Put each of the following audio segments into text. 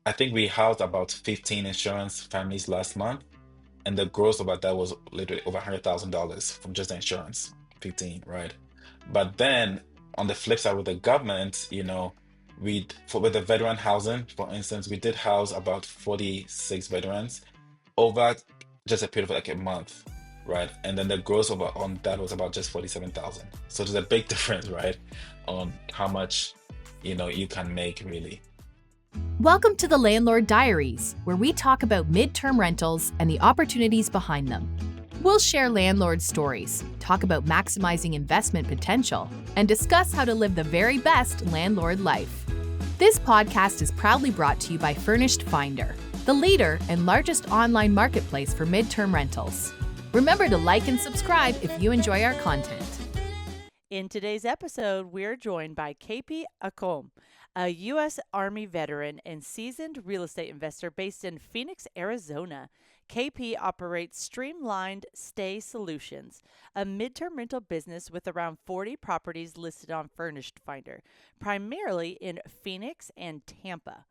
I think we housed about 15 insurance families last month, and the gross about that was literally over $100,000 from just the insurance. 15, right? But then on the flip side with the government, with the veteran housing, for instance, we did house about 46 veterans over just a period of like a month, right? And then the gross over on that was about just 47,000. So there's a big difference, right? On how much, you can make really. Welcome to the Landlord Diaries, where we talk about midterm rentals and the opportunities behind them. We'll share landlord stories, talk about maximizing investment potential, and discuss how to live the very best landlord life. This podcast is proudly brought to you by Furnished Finder, the leader and largest online marketplace for midterm rentals. Remember to like and subscribe if you enjoy our content. In today's episode, we're joined by KP Akom, a U.S. Army veteran and seasoned real estate investor based in Phoenix, Arizona. KP operates Streamlined Stay Solutions, a midterm rental business with around 40 properties listed on Furnished Finder, primarily in Phoenix and Tampa.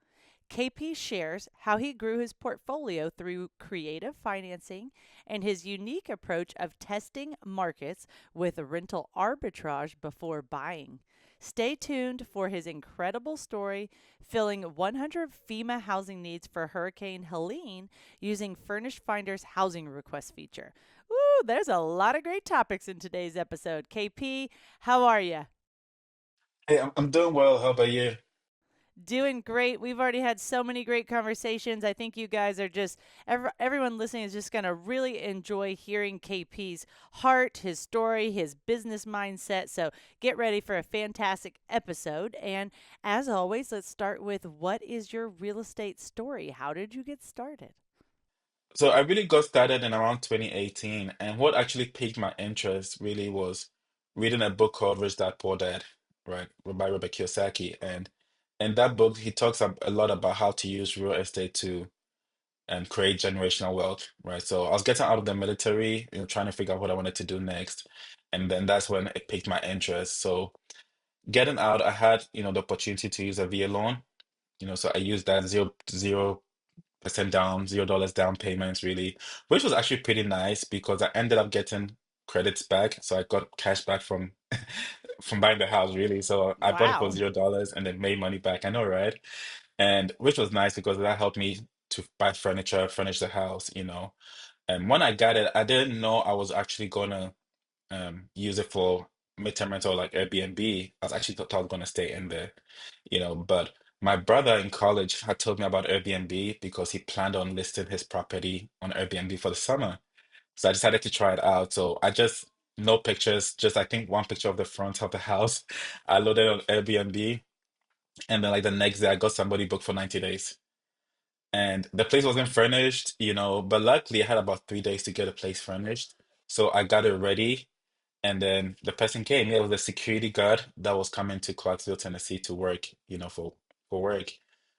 KP shares how he grew his portfolio through creative financing and his unique approach of testing markets with rental arbitrage before buying. Stay tuned for his incredible story filling 100 FEMA housing needs for Hurricane Helene using Furnished Finder's housing request feature. Ooh, there's a lot of great topics in today's episode. KP, how are you? Hey, I'm doing well. How about you? Doing great. We've already had so many great conversations. I think you guys are just, everyone listening is just going to really enjoy hearing KP's heart, his story, his business mindset. So get ready for a fantastic episode. And as always, let's start with what is your real estate story? How did you get started? So I really got started in around 2018, and what actually piqued my interest really was reading a book called Rich Dad Poor Dad, right, by Robert Kiyosaki. And in that book, he talks a lot about how to use real estate to create generational wealth, right? So I was getting out of the military, trying to figure out what I wanted to do next, and then that's when it piqued my interest. So getting out, I had, the opportunity to use a VA loan, so I used that 0% down, $0 down payments, really, which was actually pretty nice because I ended up getting credits back. So I got cash back from from buying the house, really. So I bought it for Wow. $0 and then made money back. I know, right? And which was nice because that helped me to buy furniture, furnish the house. And when I got it, I didn't know I was actually gonna use it for midterm rental like Airbnb. I was actually thought I was gonna stay in there. But my brother in college had told me about Airbnb because he planned on listing his property on Airbnb for the summer. So I decided to try it out. So I just no pictures, just I think one picture of the front of the house. I loaded it on Airbnb, and then like the next day I got somebody booked for 90 days. And the place wasn't furnished, but luckily I had about 3 days to get a place furnished. So I got it ready, and then the person came. Yeah, it was a security guard that was coming to Clarksville, Tennessee to work, for work.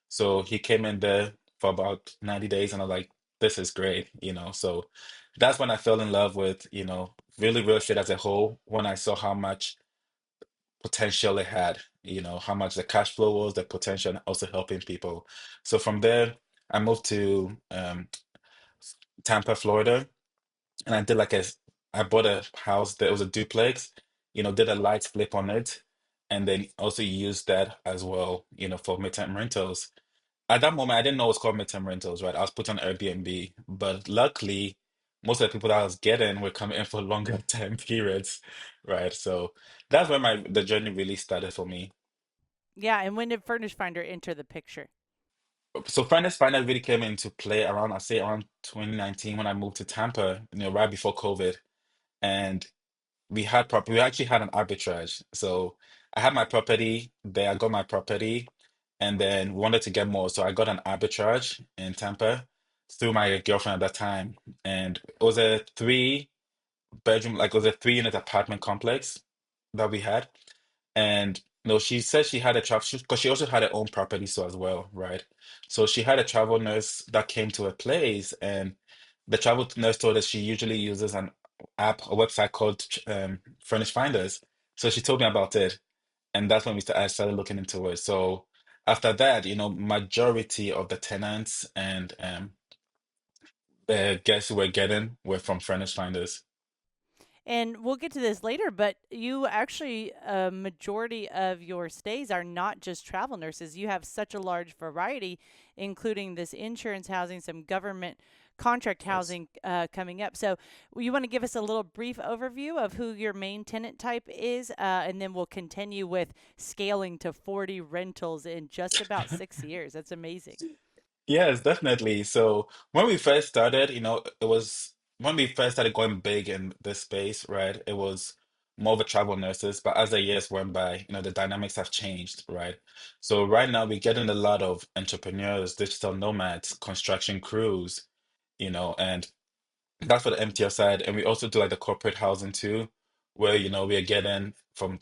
So he came in there for about 90 days, and I was like, this is great. So that's when I fell in love with, really real estate as a whole, when I saw how much potential it had, how much the cash flow was, the potential, and also helping people. So from there, I moved to Tampa, Florida, and I bought a house that was a duplex, did a light flip on it, and then also used that as well, for midterm rentals. At that moment, I didn't know it was called midterm rentals, right? I was put on Airbnb, but luckily, most of the people that I was getting were coming in for longer time periods, right? So that's where my the journey really started for me. Yeah. And when did Furnish Finder enter the picture? So Furnished Finder really came into play around, I'd say around 2019 when I moved to Tampa, right before COVID. And we actually had an arbitrage. So I had my property there, I got my property, and then wanted to get more. So I got an arbitrage in Tampa through my girlfriend at that time. And it was a three-bedroom, like it was a three-unit apartment complex that we had. And no, she said she had a travel because she also had her own property so as well, right? So she had a travel nurse that came to her place, and the travel nurse told us she usually uses an a website called Furnished Finders. So she told me about it, and that's when I started looking into it. So after that, majority of the tenants and the guests we're getting were from Furnished Finders. And we'll get to this later, but you actually, a majority of your stays are not just travel nurses. You have such a large variety, including this insurance housing, some government contract Yes. housing coming up. So, you want to give us a little brief overview of who your main tenant type is, and then we'll continue with scaling to 40 rentals in just about 6 years. That's amazing. Yes, definitely. So when we first started, it was when we first started going big in this space, right? It was more of a travel nurses, but as the years went by, the dynamics have changed, right? So right now we're getting a lot of entrepreneurs, digital nomads, construction crews, and that's for the MTF side. And we also do like the corporate housing too, where, we are getting from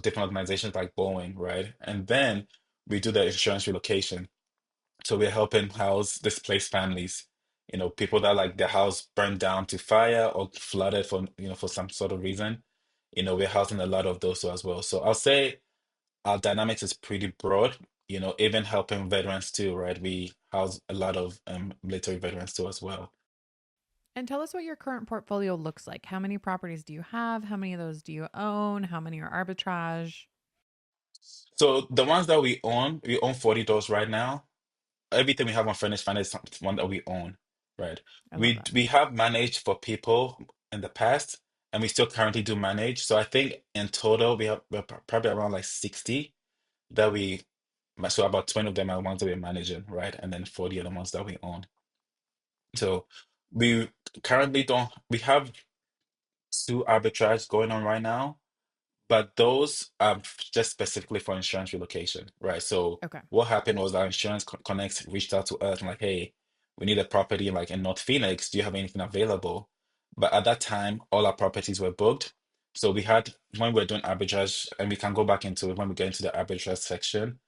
different organizations like Boeing, right? And then we do the insurance relocation. So we're helping house displaced families, people that like their house burned down to fire or flooded for some sort of reason. We're housing a lot of those as well. So I'll say our dynamics is pretty broad, even helping veterans too, right? We house a lot of military veterans too as well. And tell us what your current portfolio looks like. How many properties do you have? How many of those do you own? How many are arbitrage? So the ones that we own 40 doors right now. Everything we have on Furnished Finder is one that we own, right? I love We that. we have managed for people in the past, and we still currently do manage. So I think in total we're probably around like 60 that so about 20 of them are ones that we're managing, right? And then 40 are the ones that we own. So we currently don't we have two arbitrage going on right now. But those are just specifically for insurance relocation, right? So Okay. what happened was our insurance connects reached out to us and like, hey, we need a property like in North Phoenix. Do you have anything available? But at that time, all our properties were booked. So we had when we were doing arbitrage, and we can go back into it when we get into the arbitrage section.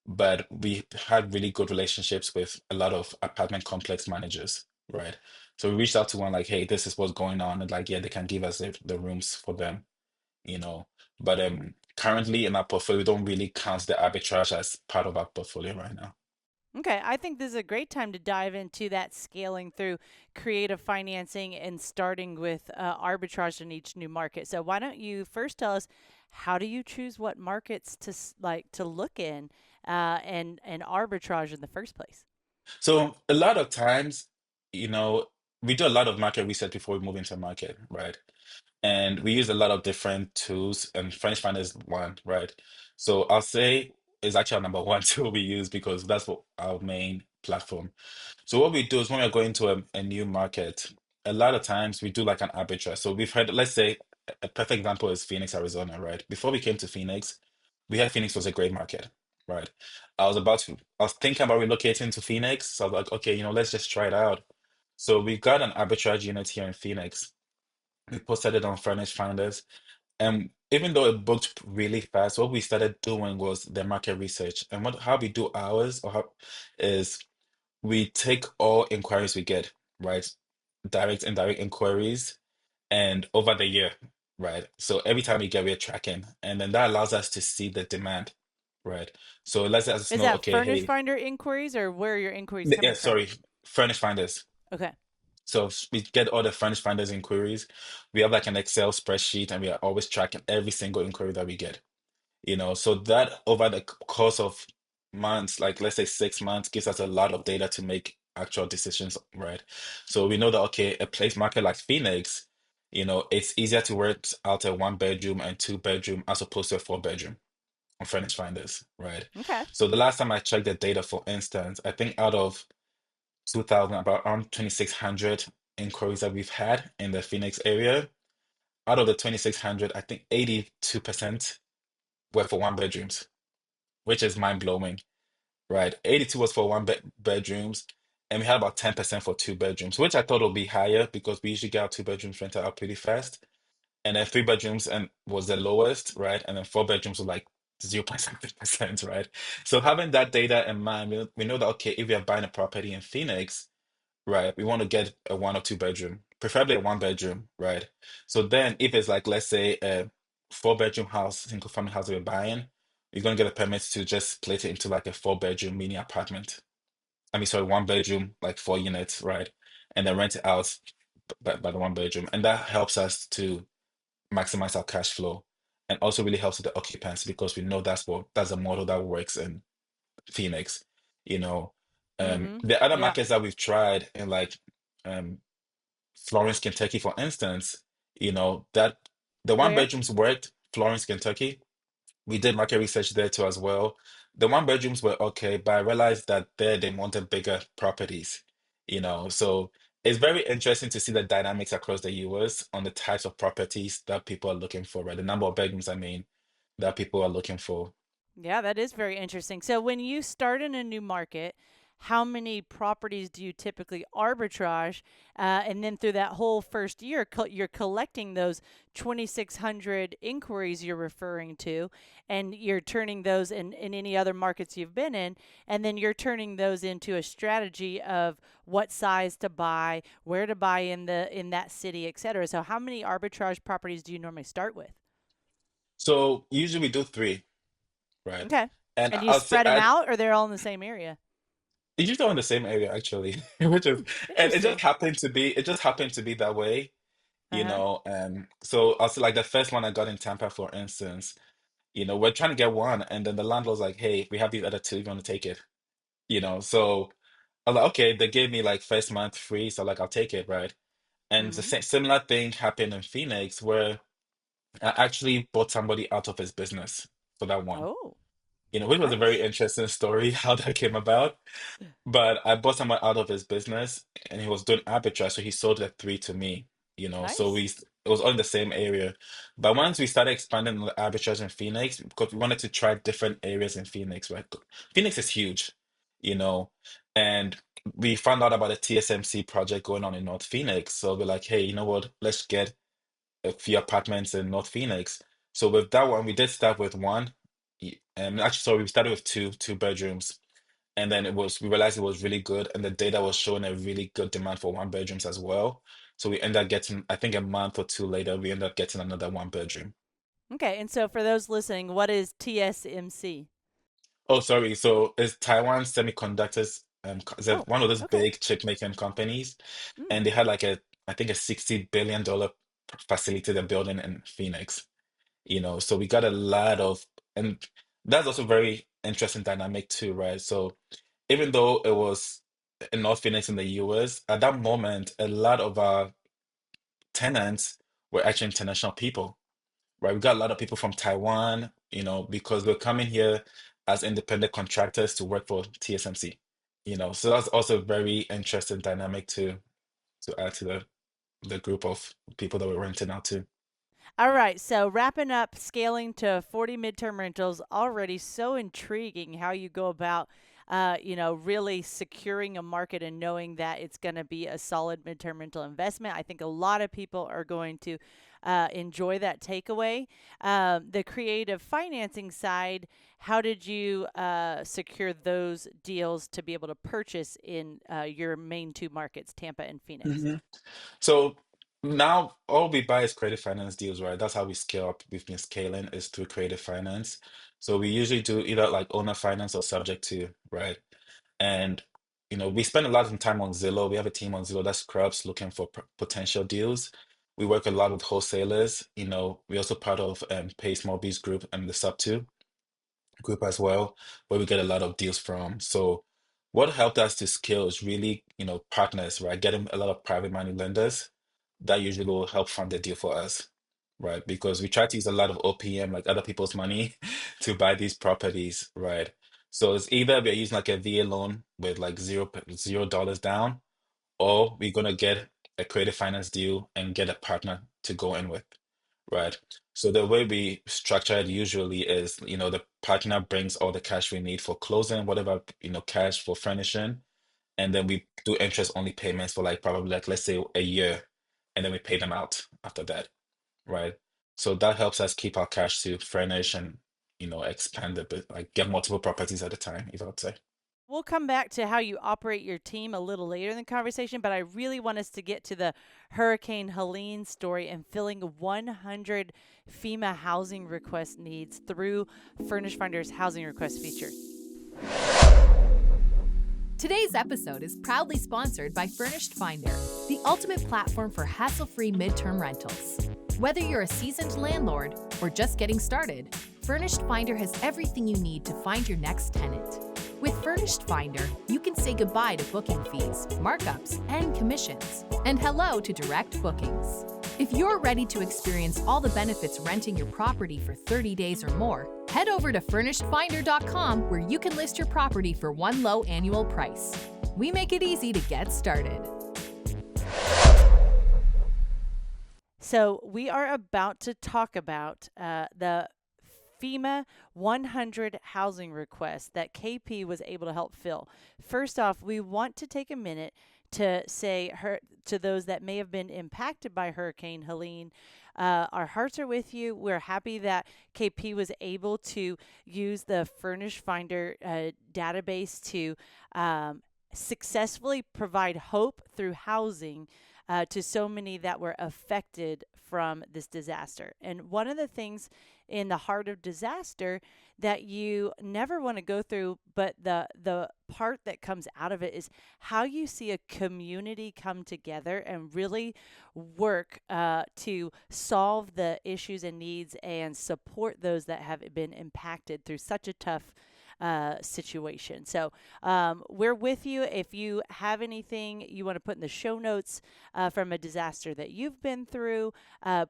But we had really good relationships with a lot of apartment complex managers, right? So we reached out to one like, hey, this is what's going on, and like, yeah, they can give us the rooms for them, you know. But currently in our portfolio, we don't really count the arbitrage as part of our portfolio right now. Okay, I think this is a great time to dive into that scaling through creative financing and starting with arbitrage in each new market. So why don't you first tell us how do you choose what markets to to look in and arbitrage in the first place? So a lot of times, you know, we do a lot of market research before we move into a market, right? And we use a lot of different tools, and French Finder is one, right? So I'll say is actually our number one tool we use because that's what our main platform. So what we do is when we're going to a new market, a lot of times we do like an arbitrage. So we've had, let's say, a perfect example is Phoenix, Arizona, right? Before we came to Phoenix, we had Phoenix was a great market, right? I was thinking about relocating to Phoenix. So I was like, okay, let's just try it out. So we got an arbitrage unit here in Phoenix. We posted it on Furnished Finders. And even though it booked really fast, what we started doing was the market research. And how we do ours is we take all inquiries we get, right? Direct and indirect inquiries, and over the year, right? So every time we get, we're tracking, and then that allows us to see the demand, right? So it lets us Is know, that okay, Furnish hey, Finder inquiries or where are your inquiries yeah, coming from? sorry, Furnish Finders. Okay. So we get all the Furnish Finders inquiries. We have like an Excel spreadsheet, and we are always tracking every single inquiry that we get. So that over the course of months, like let's say 6 months, gives us a lot of data to make actual decisions, right? So we know that, okay, a place market like Phoenix, it's easier to work out a 1 bedroom and 2 bedroom as opposed to a 4 bedroom on Furnished Finders, right? Okay. So the last time I checked the data, for instance, I think out of 2000, about around 2,600 inquiries that we've had in the Phoenix area, out of the 2,600, I think 82% were for 1 bedrooms, which is mind blowing, right? 82 was for bedrooms, and we had about 10% for 2 bedrooms, which I thought would be higher because we usually get our 2 bedrooms rented out pretty fast. And then 3 bedrooms and was the lowest, right? And then 4 bedrooms were like 0.something%, right? So having that data in mind, we know that, okay, if we are buying a property in Phoenix, right, we want to get a 1 or 2 bedroom, preferably a 1 bedroom, right? So then if it's like, let's say a 4 bedroom house, single family house that we're buying, you're gonna get a permit to just split it into like a 4 bedroom mini apartment. I mean, sorry, 1 bedroom, like 4 units, right? And then rent it out by the 1 bedroom. And that helps us to maximize our cash flow and also really helps with the occupancy because we know that's a model that works in Phoenix, you know. Mm-hmm. The other Yeah. markets that we've tried in like um Florence, Kentucky, for instance, that the one Where? bedrooms worked, Florence, Kentucky. We did market research there too as well. The one bedrooms were okay, but I realized that there they wanted bigger properties. So it's very interesting to see the dynamics across the US on the types of properties that people are looking for, right? The number of bedrooms, I mean, that people are looking for. Yeah, that is very interesting. So when you start in a new market, how many properties do you typically arbitrage? And then through that whole first year, you're collecting those 2,600 inquiries you're referring to, and you're turning those in any other markets you've been in, and then you're turning those into a strategy of what size to buy, where to buy in that city, et cetera. So how many arbitrage properties do you normally start with? So usually we do three, right? Okay. And And you I'll say spread them I out, or they're all in the same area? it's usually in the same area actually, which is and Interesting. it just happened to be that way, Uh huh. So I'll say like the first one I got in Tampa, for instance, we're trying to get one, and then the landlord's like, "Hey, we have these other two. If you want to take it?" So I was like, "Okay." They gave me like first month free, so like I'll take it, right? And the Mm-hmm. same similar thing happened in Phoenix, where I actually bought somebody out of his business for that one. Oh, Which was a very nice. interesting story how that came about. But I bought someone out of his business, and he was doing arbitrage, so he sold the three to me. So Nice. it was all in the same area. But once we started expanding the arbitrage in Phoenix, because we wanted to try different areas in Phoenix, right? Phoenix is huge, you know, and we found out about a TSMC project going on in North Phoenix. So we're like, hey, you know what? Let's get a few apartments in North Phoenix. So with that one, we did start with one. Actually, sorry, we started with two bedrooms, and then we realized it was really good, and the data was showing a really good demand for 1 bedrooms as well. So we ended up getting, I think a month or two later, we ended up getting another 1 bedroom. Okay, and so for those listening, what is TSMC? Oh, sorry. So it's Taiwan Semiconductors. It's Oh, one of those okay. big chip making companies, Mm. and they had like I think a $60 billion facility they're building in Phoenix. So we got a lot of, and that's also very interesting dynamic too, right? So even though it was in North Phoenix in the US, at that moment, a lot of our tenants were actually international people, right? We got a lot of people from Taiwan, because they're coming here as independent contractors to work for TSMC, so that's also a very interesting dynamic to add to the group of people that we're renting out to. All right, so wrapping up scaling to 40 midterm rentals, already so intriguing how you go about, really securing a market and knowing that it's going to be a solid midterm rental investment. I think a lot of people are going to enjoy that takeaway. The creative financing side, how did you secure those deals to be able to purchase in your main two markets, Tampa and Phoenix? So now all we buy is creative finance deals, right? That's how we scale up. We've been scaling is through creative finance. So we usually do either like owner finance or subject to, right? And we spend a lot of time on Zillow. We have a team on Zillow that scrubs looking for potential deals. We work a lot with wholesalers. We also part of Pay Small Biz Group and the Sub 2 group as well, where we get a lot of deals from. So what helped us to scale is really, partners, right? Getting a lot of private money lenders that usually will help fund the deal for us, right? Because we try to use a lot of OPM, like other people's money, to buy these properties, right? So it's either we're using like a VA loan with like $0 down, or we're gonna get a creative finance deal and get a partner to go in with, right? So the way we structure it usually is, the partner brings all the cash we need for closing, whatever, cash for furnishing, and then we do interest only payments for like probably like let's say a year, and then we pay them out after that, right? So that helps us keep our cash to furnish and expand a bit, like get multiple properties at a time, if I would say. We'll come back to how you operate your team a little later in the conversation, but I really want us to get to the Hurricane Helene story and filling 100 FEMA housing request needs through Furnished Finder's housing request feature. Today's episode is proudly sponsored by Furnished Finder, the ultimate platform for hassle-free midterm rentals. Whether you're a seasoned landlord or just getting started, Furnished Finder has everything you need to find your next tenant. With Furnished Finder, you can say goodbye to booking fees, markups, and commissions, and hello to direct bookings. If you're ready to experience all the benefits renting your property for 30 days or more, head over to FurnishedFinder.com where you can list your property for one low annual price. We make it easy to get started. So we are about to talk about the FEMA 100 housing requests that KP was able to help fill. First off, we want to take a minute to say to those that may have been impacted by Hurricane Helene, our hearts are with you. We're happy that KP was able to use the Furnished Finder database to successfully provide hope through housing to so many that were affected from this disaster. And one of the things in the heart of disaster that you never want to go through, but the part that comes out of it is how you see a community come together and really work to solve the issues and needs and support those that have been impacted through such a tough situation. So we're with you. If you have anything you want to put in the show notes from a disaster that you've been through,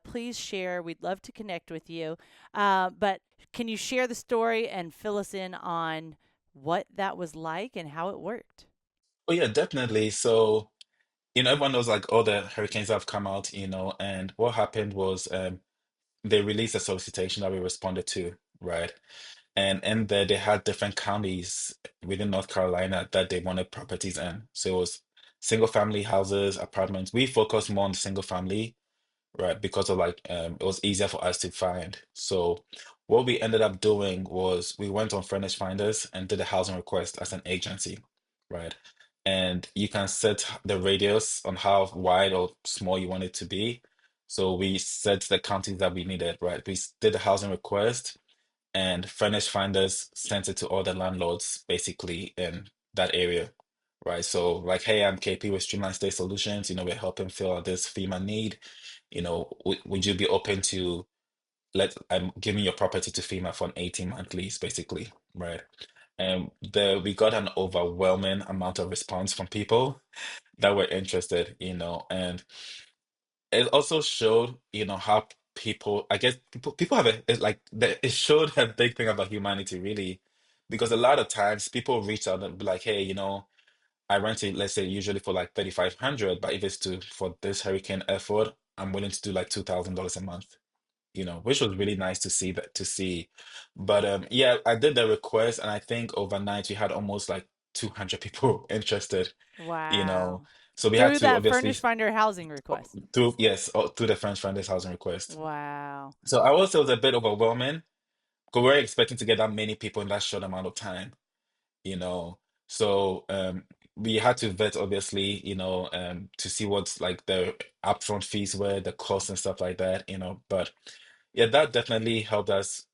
please share. We'd love to connect with you. But can you share the story and fill us in on what that was like and how it worked? Oh yeah, definitely. So, everyone knows like all the hurricanes that have come out, and what happened was they released a solicitation that we responded to, right? And in there they had different counties within North Carolina that they wanted properties in. So it was single family houses, apartments. We focused more on single family, right? Because of like it was easier for us to find. So what we ended up doing was we went on Furnished Finders and did a housing request as an agency, right? And you can set the radius on how wide or small you want it to be. So we set the counties that we needed, right? Did a housing request and Furnished Finders sent it to all the landlords basically in that area, right? So like, hey, I'm KP with Streamlined State Solutions. We're helping fill out this FEMA need. Would you be open to giving your property to FEMA for an 18-month lease, basically, right? And we got an overwhelming amount of response from people that were interested, and it also showed, how people, I guess people have it showed a big thing about humanity, really, because a lot of times people reach out and be like, hey, I rent it, let's say usually for like 3,500, but if it's for this hurricane effort, I'm willing to do like $2,000 a month, which was really nice to see. But yeah, I did the request, and I think overnight we had almost like 200 people interested, you know. Wow. So we had Through to that obviously Furnished Finder housing request. through the French Finance housing request. Wow. So I would say it was a bit overwhelming because we we're expecting to get that many people in that short amount of time, you know. So we had to vet obviously, to see what's like the upfront fees were, the costs and stuff like that. But yeah, that definitely helped us,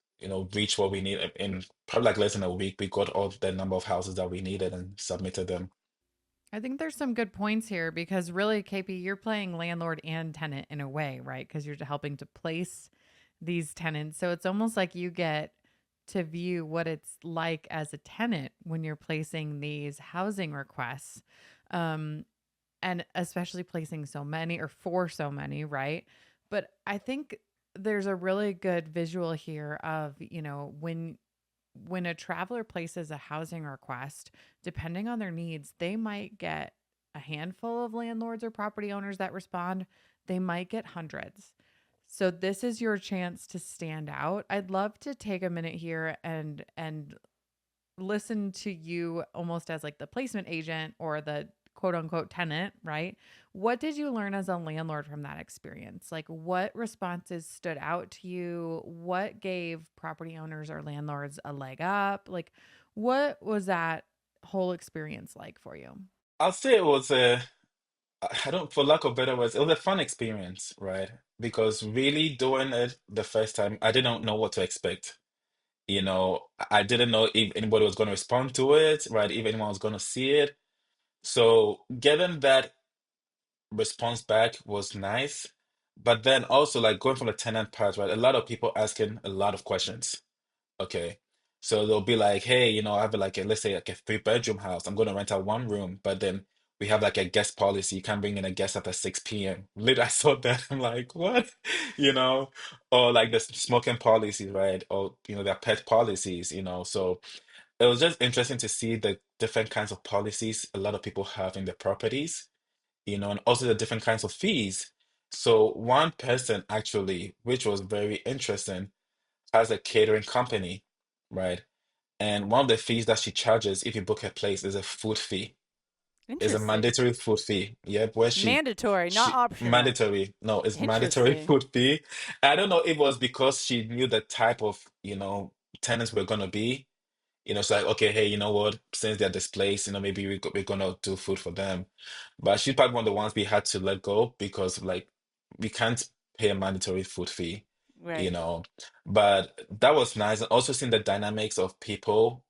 reach what we need in probably like less than a week. We got all the number of houses that we needed and submitted them. I think there's some good points here because really, KP, you're playing landlord and tenant in a way, right? Because you're helping to place these tenants. So it's almost like you get to view what it's like as a tenant when you're placing these housing requests. Um, and especially placing so many or for so many, right? But I think there's a really good visual here of, when a traveler places a housing request, depending on their needs, they might get a handful of landlords or property owners that respond. They might get hundreds. So this is your chance to stand out. I'd love to take a minute here and listen to you almost as like the placement agent or the quote unquote tenant, right? What did you learn as a landlord from that experience? Like what responses stood out to you? What gave property owners or landlords a leg up? Like what was that whole experience like for you? I'll say it was a, I don't, for lack of better words, it was a fun experience, right? Because really doing it the first time, I didn't know what to expect. I didn't know if anybody was going to respond to it, right? If anyone was going to see it. So getting that response back was nice. But then also like going from the tenant part, right? A lot of people asking a lot of questions. Okay. So they'll be like, hey, I have like let's say like a three-bedroom house. I'm going to rent out one room, but then we have like a guest policy. You can't bring in a guest after 6 p.m. Literally, I saw that. I'm like, what? You know, or like the smoking policies, right? Or, their pet policies. So it was just interesting to see the different kinds of policies a lot of people have in their properties, and also the different kinds of fees. So one person actually, which was very interesting, has a catering company, right? And one of the fees that she charges if you book her place is a food fee. Is a Interesting. mandatory food fee. Yep, where Mandatory, not she optional. mandatory. No, it's mandatory Interesting. food fee. I don't know if it was because she knew the type of tenants we're gonna be. It's like, okay, hey, you know what? Since they're displaced, maybe we're gonna do food for them. But she's probably one of the ones we had to let go because like we can't pay a mandatory food fee, you Right. know. But that was nice. And also seeing the dynamics of people,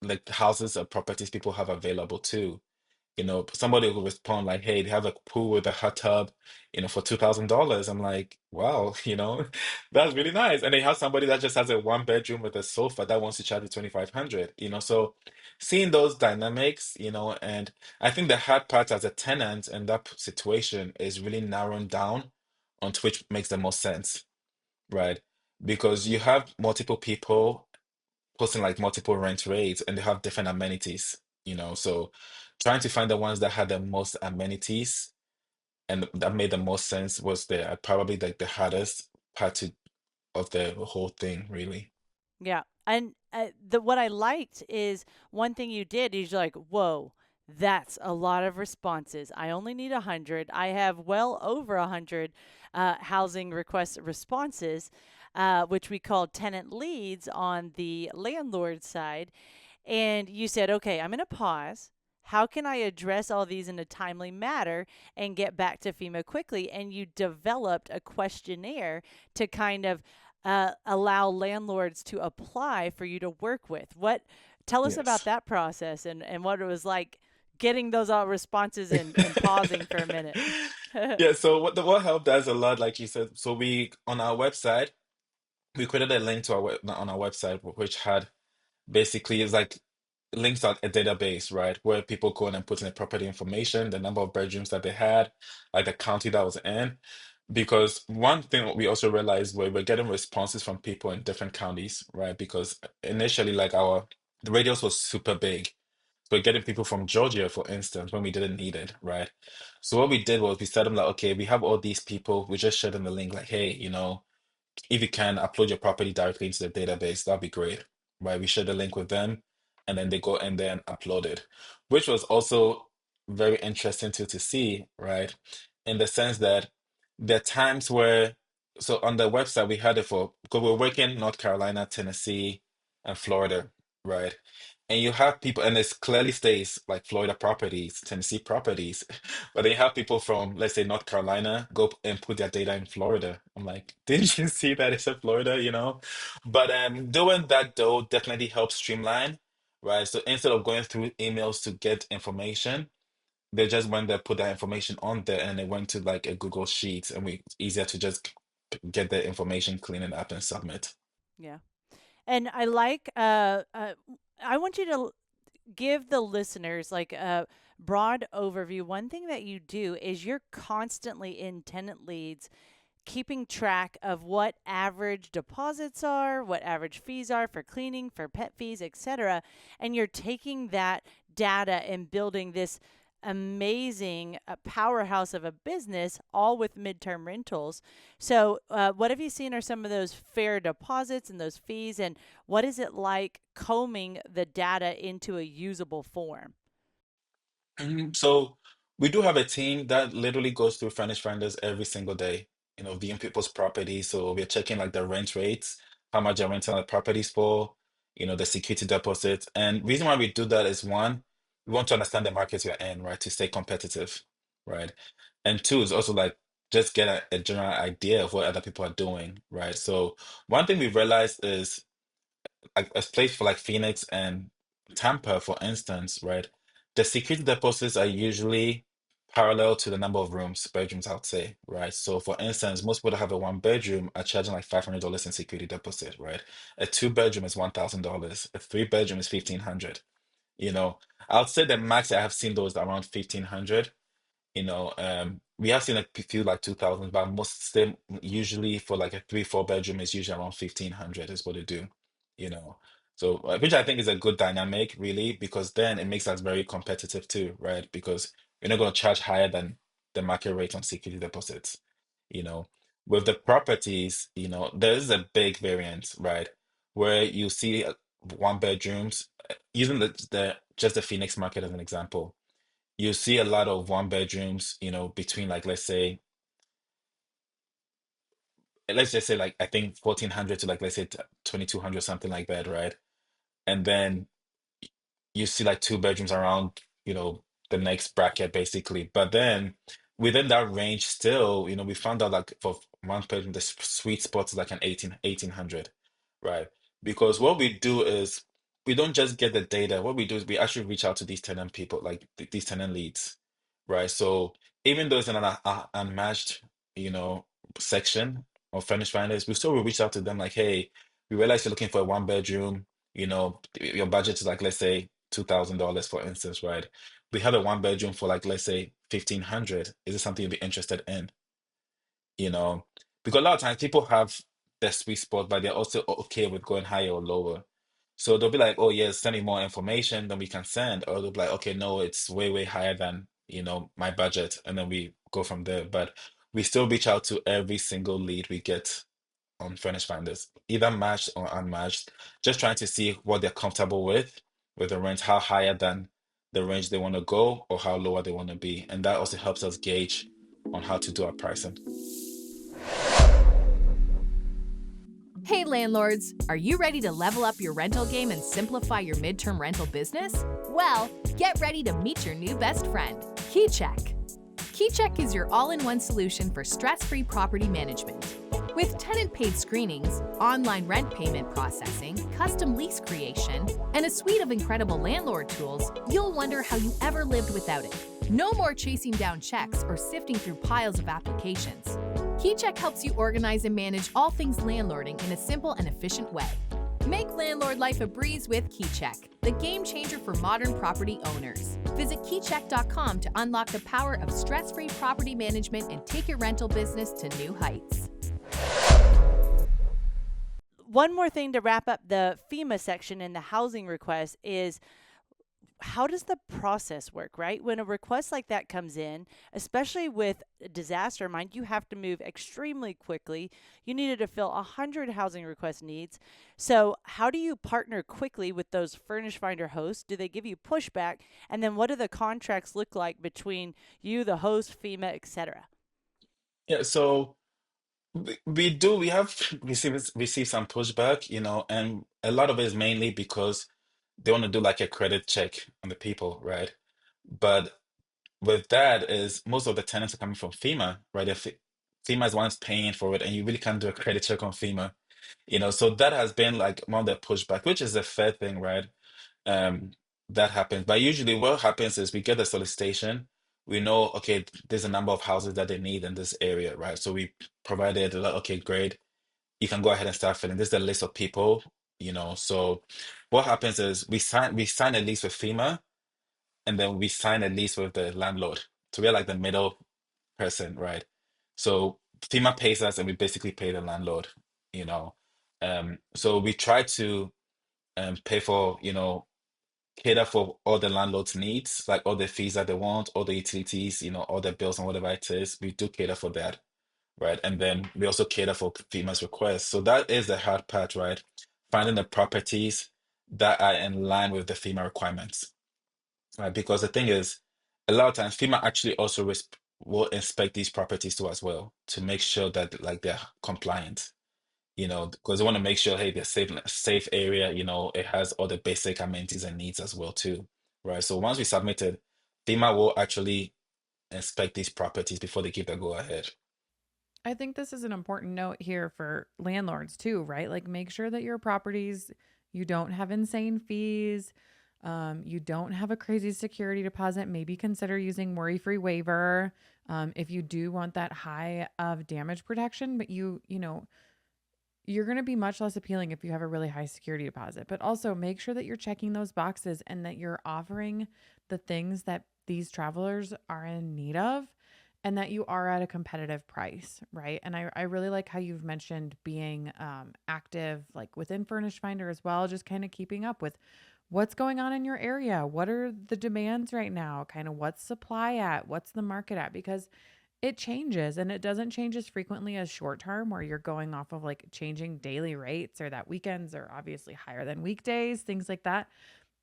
like houses or properties people have available too. Somebody will respond like, "Hey, they have a pool with a hot tub, for $2,000." I'm like, "Wow, that's really nice." And they have somebody that just has a one bedroom with a sofa that wants to charge you 2,500. So seeing those dynamics, and I think the hard part as a tenant in that situation is really narrowing down onto which makes the most sense, right? Because you have multiple people posting like multiple rent rates and they have different amenities. So trying to find the ones that had the most amenities and that made the most sense was probably like the hardest of the whole thing, really. Yeah. And the what I liked is one thing you did is you're like, whoa, that's a lot of responses. I only need 100. I have well over 100 housing request responses, which we call tenant leads on the landlord side. And you said, okay, I'm going to pause. How can I address all these in a timely manner and get back to FEMA quickly? And you developed a questionnaire to kind of allow landlords to apply for you to work with. Tell us about Yes. that process and what it was like getting those responses and pausing for a minute. Yeah, so what helped us a lot, like you said, so we on our website, we created a link to on our website which had basically it's like links out a database, right? Where people go in and put in the property information, the number of bedrooms that they had, like the county that was in. Because one thing we also realized we're getting responses from people in different counties, right? Because initially, like the radius was super big. So we're getting people from Georgia, for instance, when we didn't need it, right? So what we did was we said them like, okay, we have all these people. We just showed them the link, like, hey, if you can upload your property directly into the database, that'd be great, right? We share the link with them, and then they go and then upload it, which was also very interesting to see, right? In the sense that there are times where, so on the website we had it for because we're working North Carolina, Tennessee, and Florida, right? And you have people, and it clearly states like Florida properties, Tennessee properties, but then you have people from, let's say, North Carolina go and put their data in Florida. I'm like, didn't you see that it's in Florida? But doing that though definitely helps streamline, right? So instead of going through emails to get information, they just went there, put that information on there, and it went to like a Google Sheet, and it's easier to just get the information, clean it up, and submit. Yeah. And I want you to give the listeners like a broad overview. One thing that you do is you're constantly in tenant leads, keeping track of what average deposits are, what average fees are for cleaning, for pet fees, etc. And you're taking that data and building this amazing powerhouse of a business, all with midterm rentals. So, what have you seen are some of those fair deposits and those fees, and what is it like combing the data into a usable form? So we do have a team that literally goes through Furnished Finders every single day, viewing people's properties. So we're checking like the rent rates, how much they're renting the properties for, the security deposits. And reason why we do that is one, we want to understand the markets we're in, right, to stay competitive, right? And two is also like just get a general idea of what other people are doing, right? So one thing we've realized is like a place for like Phoenix and Tampa, for instance, right? The security deposits are usually parallel to the number of bedrooms, I would say, right? So, for instance, most people that have a one bedroom are charging like $500 in security deposit, right? A two bedroom is $1,000. A three bedroom is 1,500. You know, I would say the max I have seen those around 1,500. We have seen a few like 2,000, but most of them usually for like a three, four bedroom is usually around 1,500 is what they do, you know. So, which I think is a good dynamic, really, because then it makes us very competitive too, right? Because you're not going to charge higher than the market rate on security deposits, you know. With the properties, there is a big variance, right? Where you see one bedrooms, using the just the Phoenix market as an example, you see a lot of one bedrooms, between like let's just say like I think 1,400 to like let's say 2,200, something like that, right? And then you see like two bedrooms around, the next bracket basically. But then within that range still, we found out like for one bedroom, the sweet spot is like an 1,800, right? Because what we do is we don't just get the data. What we do is we actually reach out to these tenant people, like these tenant leads, right? So even though it's in an unmatched, you know, section of Furnished Finders, we still will reach out to them like, hey, we realize you're looking for a one bedroom, your budget is like, let's say, $2,000, for instance, right? We have a one bedroom for like, let's say, 1,500. Is it something you'd be interested in? You know, because a lot of times people have their sweet spot, but they're also okay with going higher or lower. So they'll be like, oh, yes, send me more information than we can send. Or they'll be like, okay, no, it's way, way higher than, my budget. And then we go from there. But we still reach out to every single lead we get on Furnished Finders, either matched or unmatched, just trying to see what they're comfortable with the range, how higher than the range they want to go or how lower they want to be. And that also helps us gauge on how to do our pricing. Hey landlords, are you ready to level up your rental game and simplify your midterm rental business? Well, get ready to meet your new best friend, KeyCheck. KeyCheck is your all-in-one solution for stress-free property management. With tenant-paid screenings, online rent payment processing, custom lease creation, and a suite of incredible landlord tools, you'll wonder how you ever lived without it. No more chasing down checks or sifting through piles of applications. KeyCheck helps you organize and manage all things landlording in a simple and efficient way. Make landlord life a breeze with KeyCheck, the game changer for modern property owners. Visit keycheck.com to unlock the power of stress-free property management and take your rental business to new heights. One more thing to wrap up the FEMA section in the housing request is, how does the process work, right? When a request like that comes in, especially with a disaster, mind you have to move extremely quickly. You needed to fill 100 housing request needs. So how do you partner quickly with those Furnished Finder hosts? Do they give you pushback? And then what do the contracts look like between you, the host, FEMA, etc.? Yeah, so we have received some pushback, and a lot of it is mainly because they want to do like a credit check on the people, right? But with that is most of the tenants are coming from FEMA, right? If FEMA is the one's paying for it, and you really can't do a credit check on FEMA, so that has been like one of the pushback, which is a fair thing, right? Um, that happens. But usually what happens is we get the solicitation. We know, okay, there's a number of houses that they need in this area, right? So we provided, like, okay, great. You can go ahead and start filling. This is a list of people, So what happens is we sign a lease with FEMA, and then we sign a lease with the landlord. So we're like the middle person, right? So FEMA pays us and we basically pay the landlord, you know. So we try to pay for, cater for all the landlord's needs, like all the fees that they want, all the utilities, all the bills and whatever it is. We do cater for that, right? And then we also cater for FEMA's requests. So that is the hard part, right? Finding the properties that are in line with the FEMA requirements, right? Because the thing is, a lot of times FEMA actually also will inspect these properties too as well to make sure that like they're compliant, because they want to make sure, hey, they're safe area, it has all the basic amenities and needs as well too, right? So once we submit it, FEMA will actually inspect these properties before they give the go ahead. I think this is an important note here for landlords too, right? Like make sure that your properties, you don't have insane fees, you don't have a crazy security deposit. Maybe consider using worry-free waiver if you do want that high of damage protection, but you're going to be much less appealing if you have a really high security deposit. But also make sure that you're checking those boxes and that you're offering the things that these travelers are in need of and that you are at a competitive price, right? And I really like how you've mentioned being active, like within Furnished Finder as well, just kind of keeping up with what's going on in your area. What are the demands right now? Kind of what's supply at? What's the market at? Because it changes and it doesn't change as frequently as short term, where you're going off of like changing daily rates or that weekends are obviously higher than weekdays, things like that.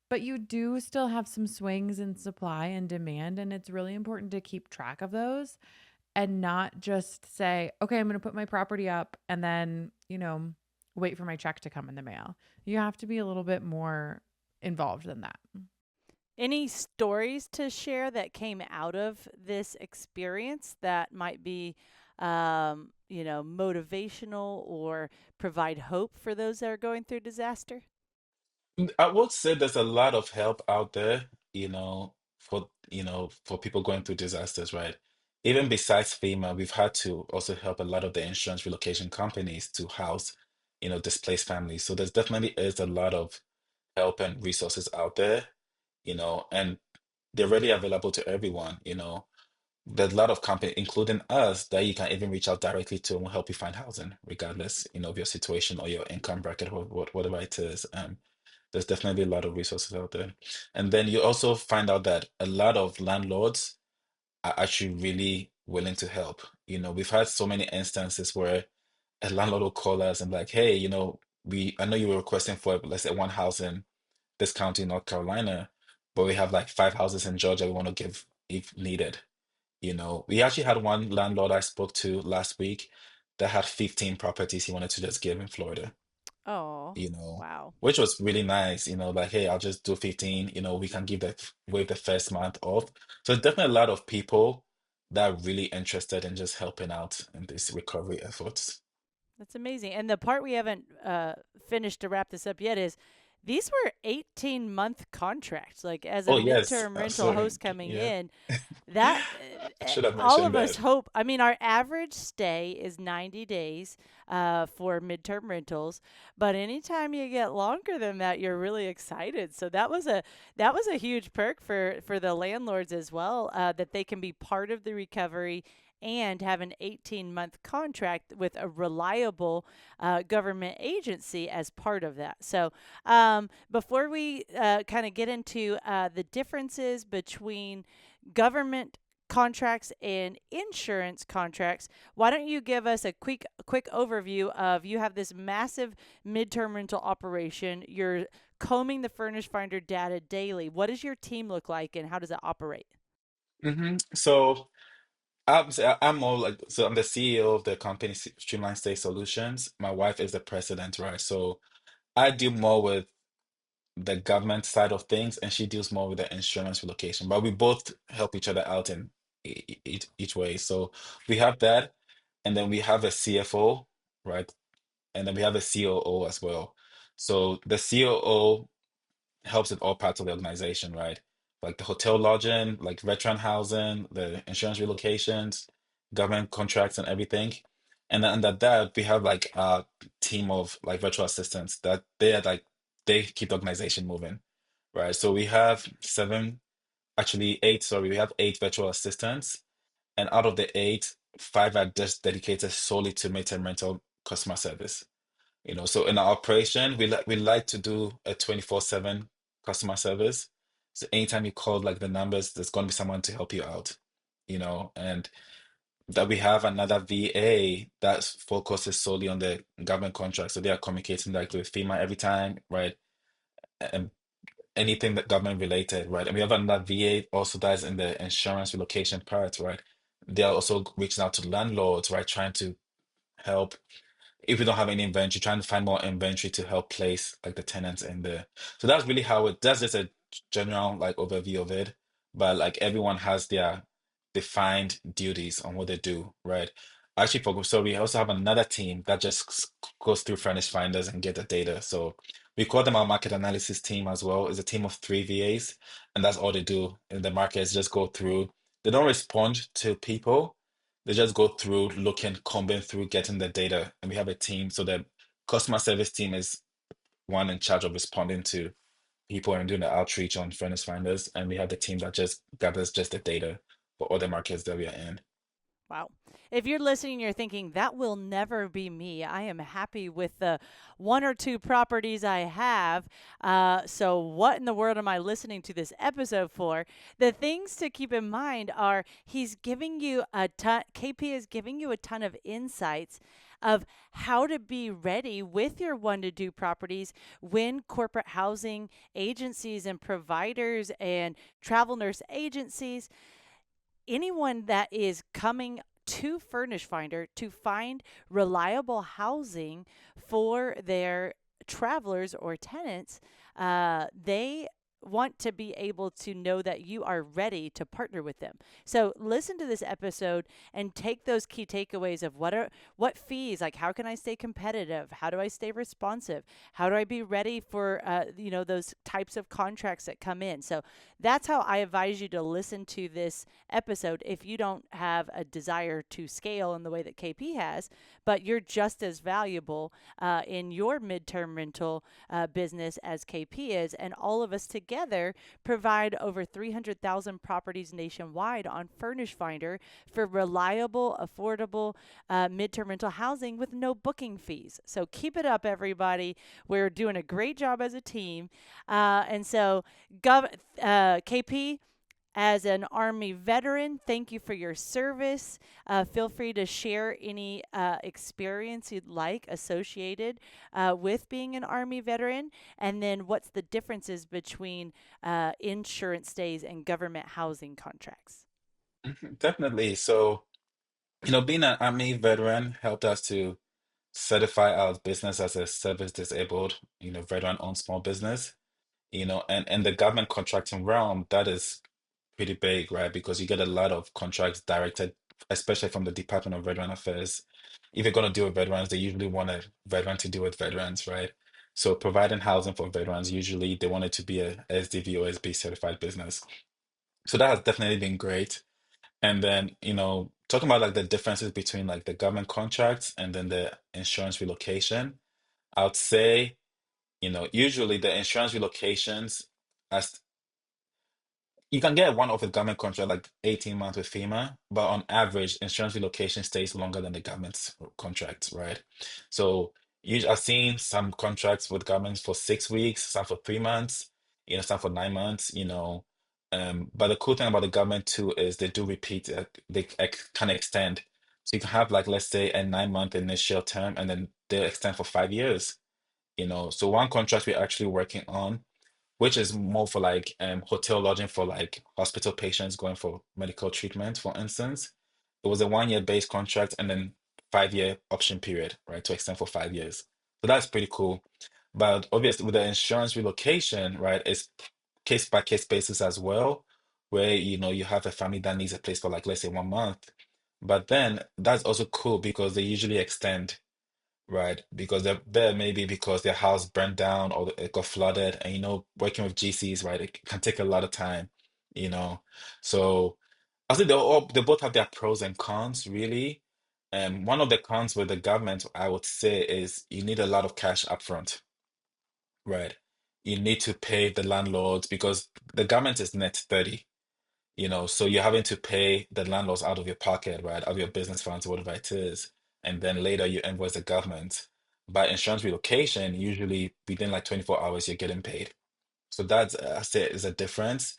But you do still have some swings in supply and demand. And it's really important to keep track of those and not just say, okay, I'm going to put my property up and then, wait for my check to come in the mail. You have to be a little bit more involved than that. Any stories to share that came out of this experience that might be, motivational or provide hope for those that are going through disaster? I would say there's a lot of help out there, for people going through disasters, right? Even besides FEMA, we've had to also help a lot of the insurance relocation companies to house, displaced families. So there's definitely is a lot of help and resources out there, and they're readily available to everyone, There's a lot of companies, including us, that you can even reach out directly to and will help you find housing, regardless, of your situation or your income bracket or whatever it is. There's definitely a lot of resources out there. And then you also find out that a lot of landlords are actually really willing to help. We've had so many instances where a landlord will call us and like, hey, I know you were requesting for, let's say, one house in this county, North Carolina, but we have like five houses in Georgia we want to give if needed. We actually had one landlord I spoke to last week that had 15 properties he wanted to just give in Florida, Oh, you know, wow. which was really nice, like, hey, I'll just do 15, we can waive the first month off. So there's definitely a lot of people that are really interested in just helping out in these recovery efforts. That's amazing. And the part we haven't finished to wrap this up yet is these were 18-month contracts. Like, as a Oh, yes. midterm rental Sorry. host coming Yeah, in, that I should have all mentioned of us that. hope. I mean, our average stay is 90 days for midterm rentals, but anytime you get longer than that, you're really excited. So that was a huge perk for the landlords as well, that they can be part of the recovery and have an 18-month contract with a reliable government agency as part of that. So, before we kind of get into the differences between government contracts and insurance contracts, why don't you give us a quick overview of, you have this massive midterm rental operation, you're combing the Furnished Finder data daily. What does your team look like and how does it operate? So I'm more like, so I'm the CEO of the company Streamlined State Solutions. My wife is the president, right? So I deal more with the government side of things, and she deals more with the insurance relocation. But we both help each other out in each way. So we have that, and then we have a CFO, right? And then we have a COO as well. So the COO helps with all parts of the organization, right? Like the hotel lodging, like veteran housing, the insurance relocations, government contracts, and everything. And then under that, we have like a team of like virtual assistants that they keep the organization moving, right? So we have actually eight, sorry, we have eight virtual assistants, and out of the eight, five are just dedicated solely to midterm rental customer service. So in our operation, we like to do a 24/7 customer service. So anytime you call like the numbers, there's going to be someone to help you out, and that we have another VA that focuses solely on the government contract. So they are communicating directly with FEMA every time, right? And anything that government related, right? And we have another VA also that's in the insurance relocation part, right? They are also reaching out to landlords, right? Trying to help if we don't have any inventory, trying to find more inventory to help place like the tenants in there. So that's really how it, that's just a general like overview of it. But like everyone has their defined duties on what they do, right? Actually, for so we also have another team that just goes through Furnished Finders and get the data. So we call them our market analysis team as well. It's a team of three VAs, and that's all they do in the market is just go through. They don't respond to people, they just go through looking, combing through, getting the data, and we have a team. So the customer service team is one in charge of responding to people and doing the outreach on furnace finders, and we have the team that just gathers just the data for all the markets that we are in. Wow. If you're listening, you're thinking, that will never be me. I am happy with the one or two properties I have. So, what in the world am I listening to this episode for? The things to keep in mind are he's giving you a ton, KP is giving you a ton of insights of how to be ready with your one to do properties when corporate housing agencies and providers and travel nurse agencies, anyone that is coming to Furnish Finder to find reliable housing for their travelers or tenants, they want to be able to know that you are ready to partner with them. So listen to this episode and take those key takeaways of what fees, like how can I stay competitive? How do I stay responsive? How do I be ready for those types of contracts that come in? So that's how I advise you to listen to this episode if you don't have a desire to scale in the way that KP has, but you're just as valuable in your midterm rental business as KP is. And all of us together provide over 300,000 properties nationwide on Furnish Finder for reliable, affordable midterm rental housing with no booking fees. So keep it up, everybody. We're doing a great job as a team. And so, KP, as an Army veteran, thank you for your service. Feel free to share any experience you'd like associated with being an Army veteran. And then what's the differences between insurance stays and government housing contracts? Mhm, definitely. So, being an Army veteran helped us to certify our business as a service disabled, veteran-owned small business, and the government contracting realm, that is pretty big, right? Because you get a lot of contracts directed, especially from the Department of Veteran Affairs. If you're going to deal with veterans, they usually want a veteran to deal with veterans, right? So providing housing for veterans, usually they want it to be a SDV or SB certified business. So that has definitely been great. And then, talking about like the differences between like the government contracts and then the insurance relocation, I would say, usually the insurance relocations, as you can get one off with government contract like 18 months with FEMA, but on average, insurance relocation stays longer than the government's contracts, right? So I've seen some contracts with governments for 6 weeks, some for 3 months, some for 9 months, but the cool thing about the government too is they do repeat, they kind of extend. So you can have like, let's say a 9 month initial term and then they'll extend for 5 years, So one contract we're actually working on, which is more for like hotel lodging for like hospital patients going for medical treatment, for instance. It was a 1 year base contract and then 5 year option period, right, to extend for 5 years. So that's pretty cool. But obviously, with the insurance relocation, right, it's case by case basis as well, where you have a family that needs a place for like, let's say, 1 month. But then that's also cool because they usually extend, right? Because they're there maybe because their house burned down or it got flooded, and working with GCs, right? It can take a lot of time, you know. So I think they both have their pros and cons, really. And one of the cons with the government, I would say, is you need a lot of cash upfront, right? You need to pay the landlords because the government is net 30, so you're having to pay the landlords out of your pocket, right, out of your business funds, whatever it is, and then later you invoice the government. By insurance relocation, usually within like 24 hours, you're getting paid. So that's, I say, is a difference.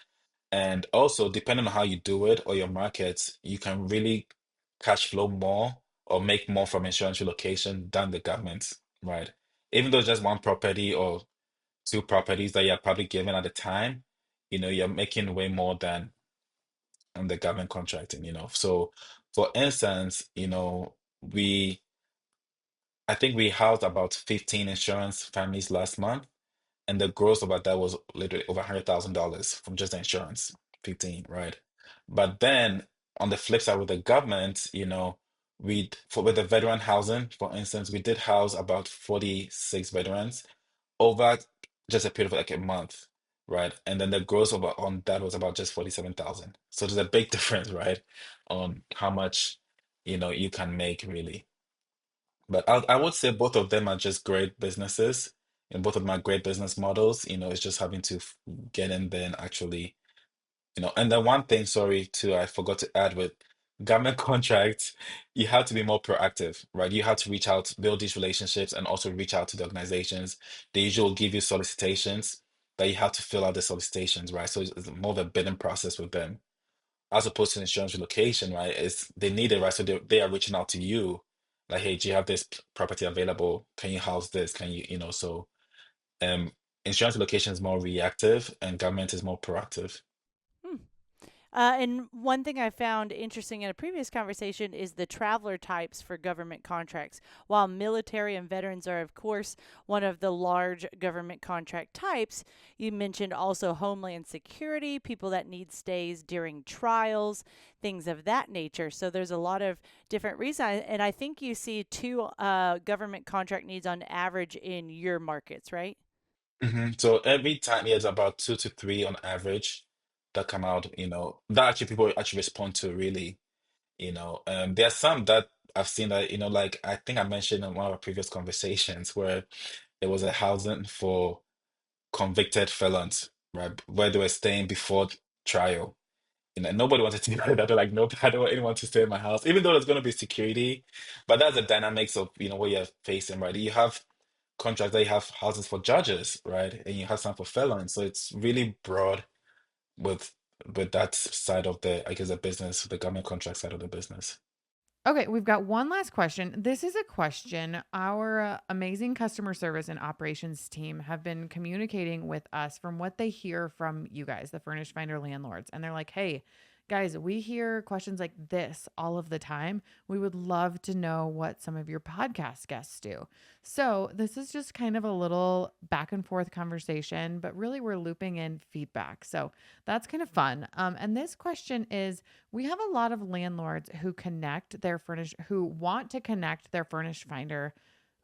And also, depending on how you do it or your markets, you can really cash flow more or make more from insurance relocation than the government, right? Even though it's just one property or two properties that you're probably given at a time, you're making way more than the government contracting. So for instance, we I think we housed about 15 insurance families last month, and the gross about that was literally over $100,000 from just the insurance, 15, right? But then on the flip side with the government, with the veteran housing, for instance, we did house about 46 veterans over just a period of like a month, right? And then the gross over on that was about just 47,000. So there's a big difference, right? On how much, you can make really. But I would say both of them are just great businesses, and both of them are great business models. It's just having to get in there and actually, and then one thing, sorry, too, I forgot to add with government contracts, you have to be more proactive, right? You have to reach out, build these relationships, and also reach out to the organizations. They usually will give you solicitations, but you have to fill out the solicitations, right? So it's more of a bidding process with them, as opposed to insurance relocation, right? It's they need it, right? So they are reaching out to you, like, hey, do you have this property available? Can you house this? Can you, so um, insurance relocation is more reactive, and government is more proactive. Hmm. And one thing I found interesting in a previous conversation is the traveler types for government contracts. While military and veterans are, of course, one of the large government contract types, you mentioned also Homeland Security, people that need stays during trials, things of that nature. So there's a lot of different reasons. And I think you see two government contract needs on average in your markets, right? So every time, yeah, it's about two to three on average that come out, that actually people actually respond to really, there are some that I've seen that, like I think I mentioned in one of our previous conversations where there was a housing for convicted felons, right, where they were staying before trial. Nobody wanted to do that. They're like, nope, I don't want anyone to stay in my house, even though there's going to be security. But that's the dynamics of, what you're facing, right? You have contracts that you have houses for judges, right? And you have some for felons. So it's really broad with that side of the, I guess, the business, the government contract side of the business. Okay, we've got one last question. This is a question our amazing customer service and operations team have been communicating with us from what they hear from you guys, the Furnished Finder landlords. And they're like, hey, guys, we hear questions like this all of the time. We would love to know what some of your podcast guests do. So, this is just kind of a little back and forth conversation, but really we're looping in feedback. So, that's kind of fun. And this question is, we have a lot of landlords who want to connect their Furnished Finder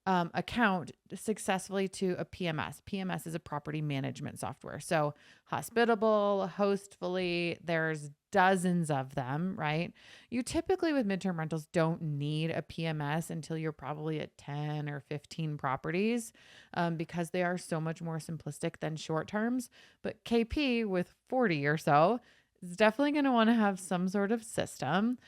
account successfully to a PMS. PMS is a property management software. So Hospitable, Hostfully, there's dozens of them, right? You typically with midterm rentals don't need a PMS until you're probably at 10 or 15 properties because they are so much more simplistic than short terms. But KP with 40 or so is definitely going to want to have some sort of system.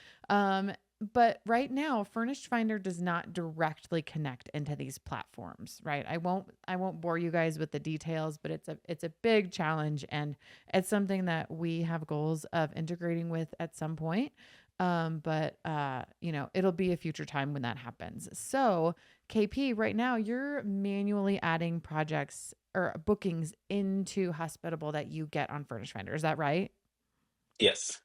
But right now, Furnished Finder does not directly connect into these platforms, right? I won't bore you guys with the details, but it's a big challenge, and it's something that we have goals of integrating with at some point. But it'll be a future time when that happens. So, KP, right now you're manually adding projects or bookings into Hospitable that you get on Furnished Finder. Is that right? Yes,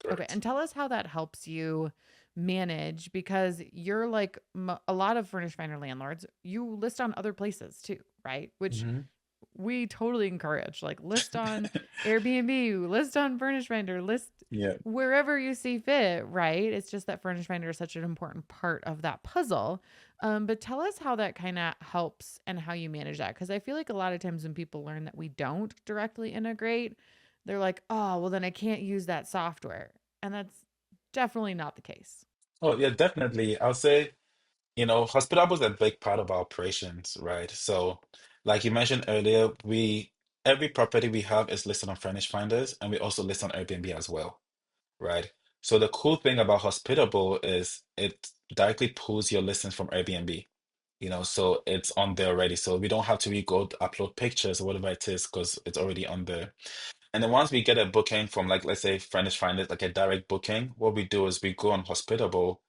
Okay, correct. and tell us how that helps you manage because you're like a lot of Furnished Finder landlords, you list on other places too, right? Which Hmm. we totally encourage. Like list on Airbnb, list on Furnished Finder, list Yeah. wherever you see fit, right? It's just that Furnished Finder is such an important part of that puzzle. But tell us how that kind of helps and how you manage that. Because I feel like a lot of times when people learn that we don't directly integrate, they're like, oh, well, then I can't use that software. And that's definitely not the case. Oh, yeah, definitely. I'll say, hospitable is a big part of our operations, right? So, like you mentioned earlier, every property we have is listed on Furnished Finders, and we also list on Airbnb as well, right? So the cool thing about Hospitable is it directly pulls your listings from Airbnb, so it's on there already. So we don't have to re-go upload pictures or whatever it is because it's already on there. And then once we get a booking from, like, let's say Furnished Finders, like a direct booking, what we do is we go on Hospitable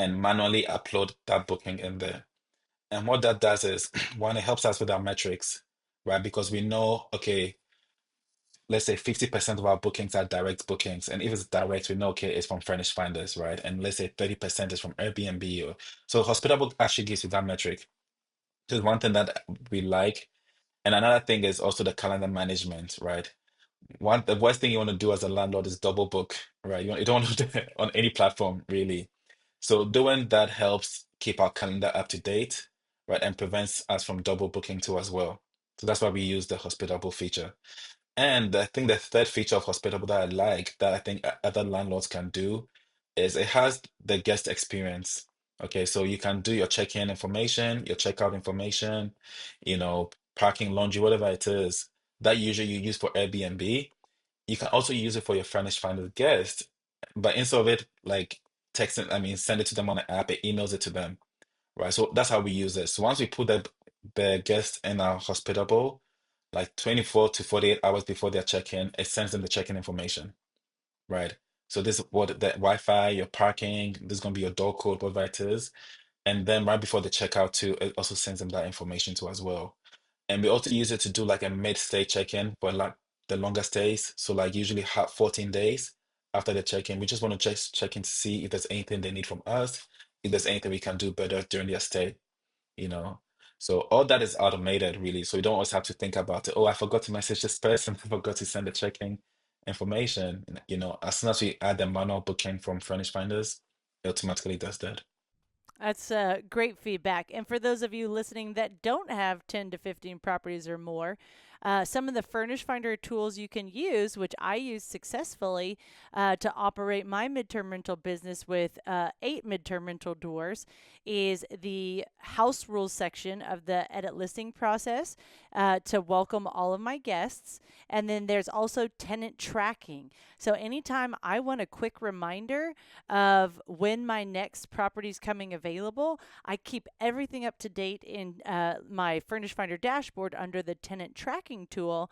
and manually upload that booking in there. And what that does is, one, it helps us with our metrics, right? Because we know, okay, let's say 50% of our bookings are direct bookings. And if it's direct, we know, okay, it's from Furnished Finders, right? And let's say 30% is from Airbnb. Or so Hospitable actually gives you that metric. Just one thing that we like. And another thing is also the calendar management, right? The worst thing you want to do as a landlord is double book, right? You don't want to do it on any platform, really. So doing that helps keep our calendar up to date, right? And prevents us from double booking too as well. So that's why we use the hospitable feature. And I think the third feature of hospitable that I like that I think other landlords can do is it has the guest experience. Okay, so you can do your check-in information, your checkout information, parking, laundry, whatever it is that usually you use for Airbnb. You can also use it for your Furnished Finder guest, but instead of it like texting, I mean, send it to them on an app, it emails it to them, right? So that's how we use it. So once we put the guest in our hospitable, like 24 to 48 hours before their check-in, it sends them the check-in information, right? So this is what the Wi-Fi, your parking, this is gonna be your door code, whatever it is. And then right before the checkout too, it also sends them that information too as well. And we also use it to do like a mid-stay check-in for like the longer stays. So like usually 14 days after the check-in, we just want to just check in to see if there's anything they need from us, if there's anything we can do better during their stay, you know. So all that is automated really. So you don't always have to think about it. Oh, I forgot to message this person, I forgot to send the check-in information. As soon as we add the manual booking from Furnished Finders, it automatically does that. That's great feedback. And for those of you listening that don't have 10 to 15 properties or more, some of the Furnish Finder tools you can use, which I use successfully to operate my midterm rental business with 8 midterm rental doors, is the house rules section of the edit listing process to welcome all of my guests. And then there's also tenant tracking. So anytime I want a quick reminder of when my next property is coming available, I keep everything up to date in my Furnish Finder dashboard under the tenant tracking tool,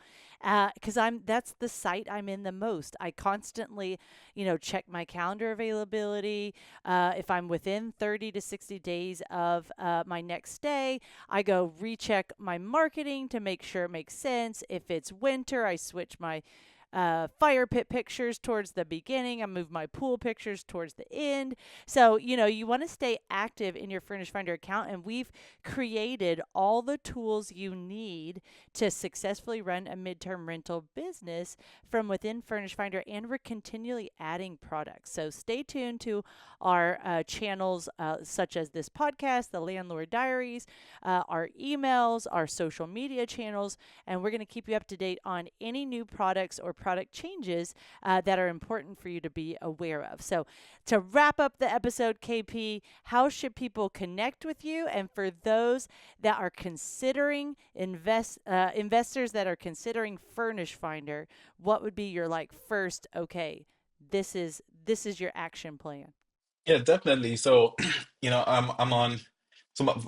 because that's the site I'm in the most. I constantly, check my calendar availability. If I'm within 30 to 60 days of my next stay, I go recheck my marketing to make sure it makes sense. If it's winter, I switch my fire pit pictures towards the beginning. I move my pool pictures towards the end. So, you want to stay active in your Furnish Finder account, and we've created all the tools you need to successfully run a midterm rental business from within Furnish Finder, and we're continually adding products. So stay tuned to our channels such as this podcast, the Landlord Diaries, our emails, our social media channels, and we're going to keep you up to date on any new products or product changes that are important for you to be aware of. So, to wrap up the episode, KP, how should people connect with you? And for those that are considering investors that are considering Furnish Finder, what would be your first? Okay, this is your action plan. Yeah, definitely. So, I'm on. So,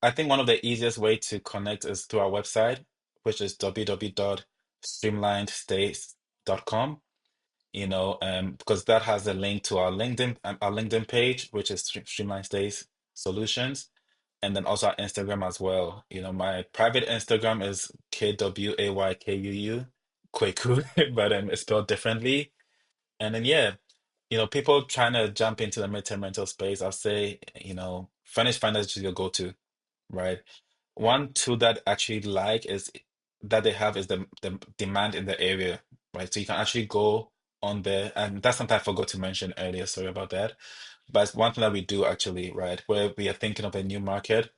I think one of the easiest way to connect is through our website, which is www.streamlinedstays.com. Because that has a link to our LinkedIn page, which is Streamline Stays Solutions, and then also our Instagram as well. My private Instagram is KWAYKUU, Kweku, but it's spelled differently. And then yeah, people trying to jump into the midterm rental space, I'll say, Furnished Finder is your go-to, right? One tool that I actually like is that they have is the demand in the area, right? So you can actually go on there, and that's something I forgot to mention earlier. Sorry about that. But it's one thing that we do actually, right? Where we are thinking of a new market,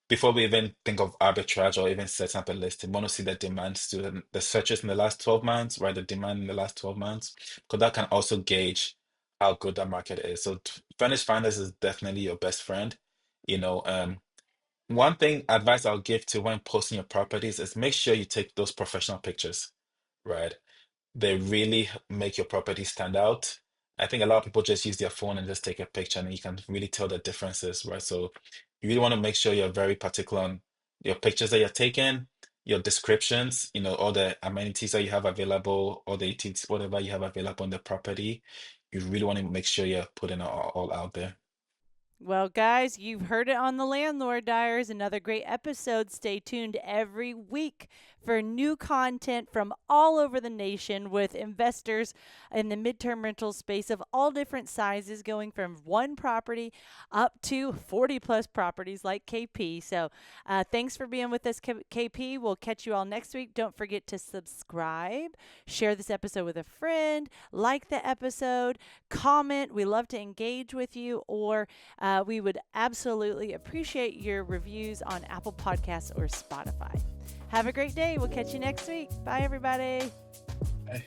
before we even think of arbitrage or even setting up a list, we want to see the demand student, the searches in the last 12 months, right? The demand in the last 12 months, because that can also gauge how good that market is. So Furnished Finders is definitely your best friend. You know, um, One thing advice I'll give to when posting your properties is make sure you take those professional pictures, right? They really make your property stand out. I think a lot of people just use their phone and just take a picture, and you can really tell the differences, right? So you really want to make sure you're very particular on your pictures that you're taking, your descriptions, all the amenities that you have available, or the utilities, whatever you have available on the property. You really want to make sure you're putting it all out there. Well, guys, you've heard it on the Landlord Diaries. Another great episode. Stay tuned every week for new content from all over the nation with investors in the midterm rental space of all different sizes, going from one property up to 40 plus properties like KP. So thanks for being with us, KP. We'll catch you all next week. Don't forget to subscribe, share this episode with a friend, like the episode, comment. We love to engage with you, or we would absolutely appreciate your reviews on Apple Podcasts or Spotify. Have a great day. We'll catch you next week. Bye, everybody. Bye.